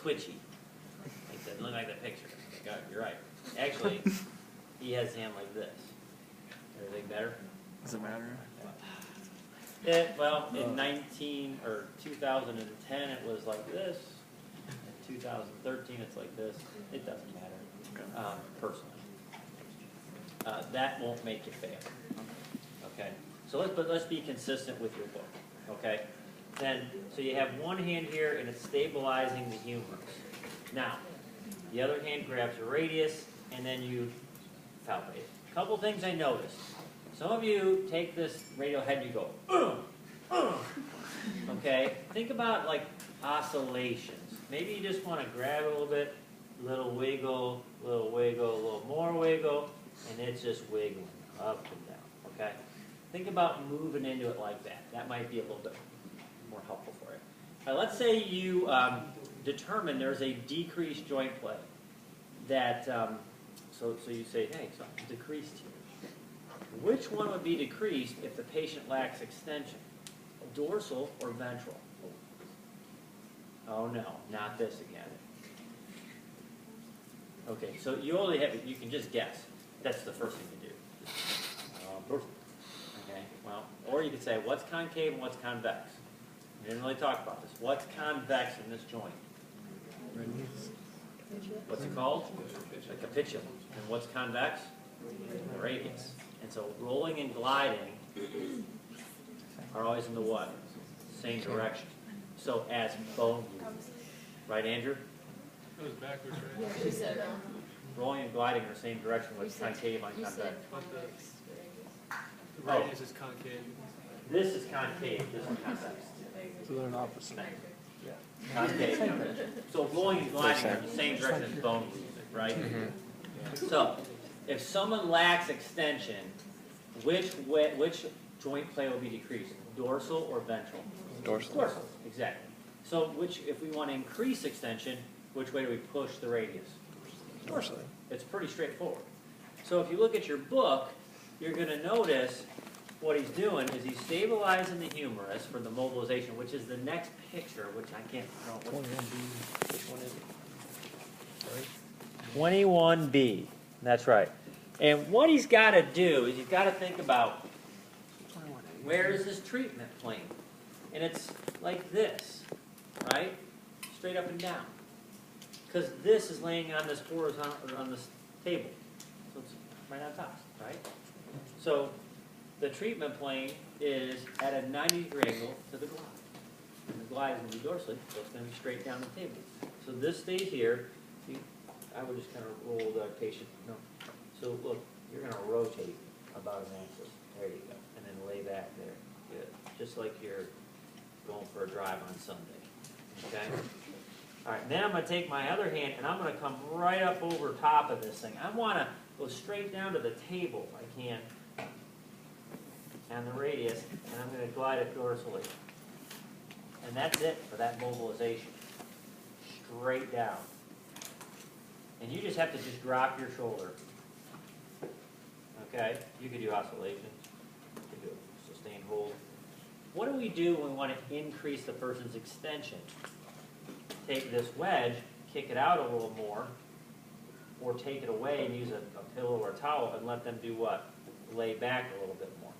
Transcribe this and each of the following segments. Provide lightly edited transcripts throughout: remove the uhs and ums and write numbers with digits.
twitchy. It doesn't look like the picture. You're right. Actually, he has his hand like this. Everything better? Does it matter? Well, in 2010, it was like this. In 2013, it's like this. It doesn't matter, personally. That won't make you fail. Okay. So let's be consistent with your book. Okay. So you have one hand here, and it's stabilizing the humerus. Now, the other hand grabs the radius, and then you palpate it. A couple things I noticed. Some of you take this radial head and you go, okay? Think about like oscillations. Maybe you just want to grab it a little bit, little wiggle, a little more wiggle, and it's just wiggling up and down, okay? Think about moving into it like that. That might be a little bit more helpful for you. All right, let's say you determine there's a decreased joint play that, so you say, hey, something's decreased here. Which one would be decreased if the patient lacks extension? Dorsal or ventral? Oh no, not this again. Okay, so you only have, you can just guess. That's the first thing to do. Dorsal. Okay, well, or you could say, what's concave and what's convex? We didn't really talk about this. What's convex in this joint? What's it called? A capitulum. And what's convex? The radius. And so rolling and gliding are always in the what? Same direction. So as bone moves. Right, Andrew? It was backwards, right? Yeah, she said, Rolling and gliding are the same direction. What's concave on you convex? said But convex. the radius is concave. This is concave. This is convex. So they're an opposite. Concave. So rolling and gliding are the same direction as bone movement, right? So if someone lacks extension, which joint play will be decreased? Dorsal or ventral? Dorsal. Dorsal, exactly. So if we want to increase extension, which way do we push the radius? Dorsal. It's pretty straightforward. So if you look at your book, you're going to notice what he's doing is he's stabilizing the humerus for the mobilization, which is the next picture, which I can't know. 21B. Which one is it? Sorry? 21B. That's right. And what he's got to do is he's got to think about where is this treatment plane? And it's like this, right? Straight up and down. Because this is laying on this horizontal, or on this table. So it's right on top, right? So the treatment plane is at a 90-degree angle to the glide. And the glide is going to be dorsally, so it's going to be straight down the table. So this stays here. I would just kind of roll the patient. No. So look, you're going to rotate about an axis. There you go. And then lay back there. Good. Just like you're going for a drive on Sunday. Okay? All right, then I'm going to take my other hand and I'm going to come right up over top of this thing. I want to go straight down to the table if I can, and the radius, and I'm going to glide it dorsally. And that's it for that mobilization. Straight down. And you just have to just drop your shoulder. Okay? You could do oscillations. You could do a sustained hold. What do we do when we want to increase the person's extension? Take this wedge, kick it out a little more, or take it away and use a pillow or a towel and let them do what? Lay back a little bit more.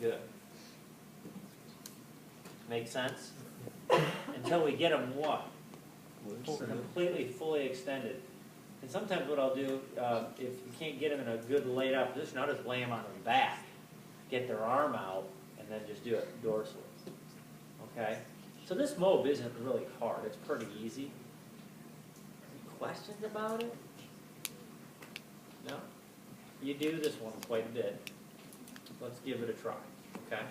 Good. Make sense? Until we get them what? Completely, fully extended. And sometimes what I'll do, if you can't get them in a good laid out position, I'll just lay them on their back, get their arm out, and then just do it dorsally. Okay? So this mob isn't really hard. It's pretty easy. Any questions about it? No? You do this one quite a bit. Let's give it a try. Okay?